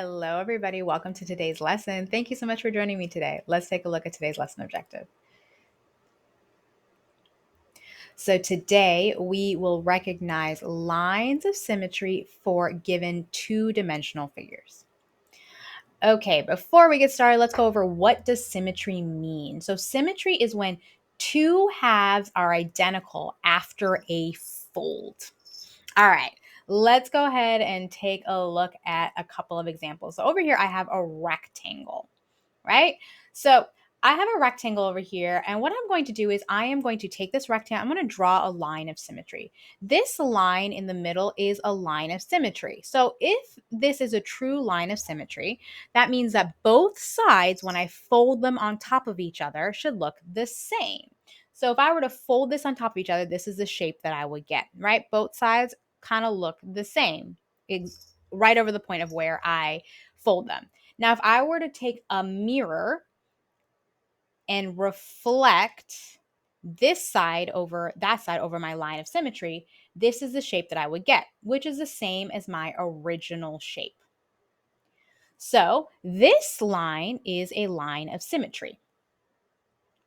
Hello, everybody. Welcome to today's lesson. Thank you so much for joining me today. Let's take a look at today's lesson objective. So today we will recognize lines of symmetry for given two-dimensional figures. Okay, before we get started, let's go over what does symmetry mean. So symmetry is when two halves are identical after a fold. All right, let's go ahead and take a look at a couple of examples. So over here, I have a rectangle, right? So I have a rectangle over here, and what I'm going to do is I am going to take this rectangle, I'm going to draw a line of symmetry. This line in the middle is a line of symmetry. So if this is a true line of symmetry, that means that both sides, when I fold them on top of each other, should look the same. So if I were to fold this on top of each other, this is the shape that I would get, right? Both sides kind of look the same, right over the point of where I fold them. Now, if I were to take a mirror and reflect this side over that side over my line of symmetry, this is the shape that I would get, which is the same as my original shape. So this line is a line of symmetry.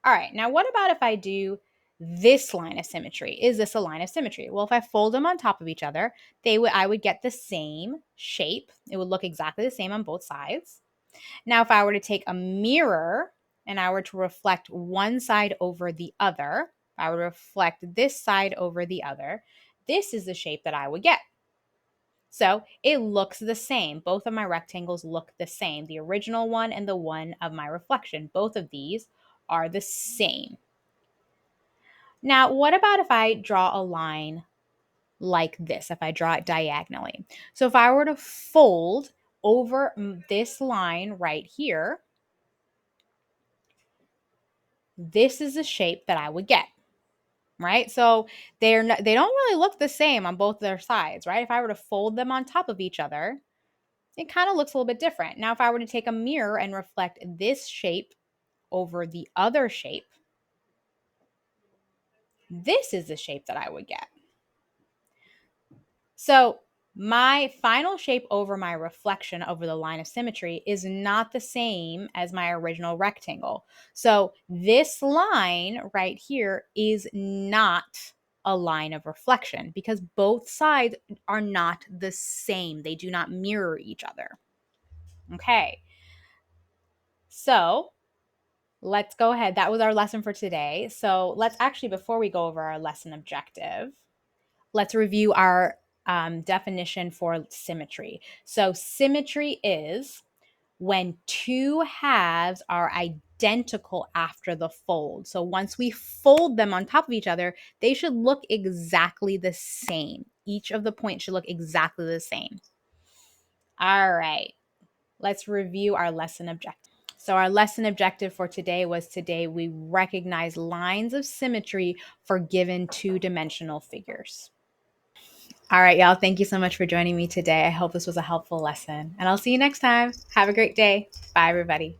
All right, now what about if I do this line of symmetry? Is this a line of symmetry? Well, if I fold them on top of each other, I would get the same shape. It would look exactly the same on both sides. Now, if I were to take a mirror and I were to reflect one side over the other, if I would reflect this side over the other, this is the shape that I would get. So it looks the same. Both of my rectangles look the same. The original one and the one of my reflection, both of these are the same. Now, what about if I draw a line like this, if I draw it diagonally? So if I were to fold over this line right here, this is the shape that I would get, right? So they don't really look the same on both their sides, right? If I were to fold them on top of each other, it kind of looks a little bit different. Now, if I were to take a mirror and reflect this shape over the other shape, this is the shape that I would get. So my final shape over my reflection over the line of symmetry is not the same as my original rectangle. So this line right here is not a line of reflection because both sides are not the same. They do not mirror each other. Okay. So let's go ahead. That was our lesson for today. So let's actually, before we go over our lesson objective, let's review our definition for symmetry. So symmetry is when two halves are identical after the fold. So once we fold them on top of each other, they should look exactly the same. Each of the points should look exactly the same. All right, let's review our lesson objective. So our lesson objective for today we recognize lines of symmetry for given two-dimensional figures. All right, y'all. Thank you so much for joining me today. I hope this was a helpful lesson, and I'll see you next time. Have a great day. Bye, everybody.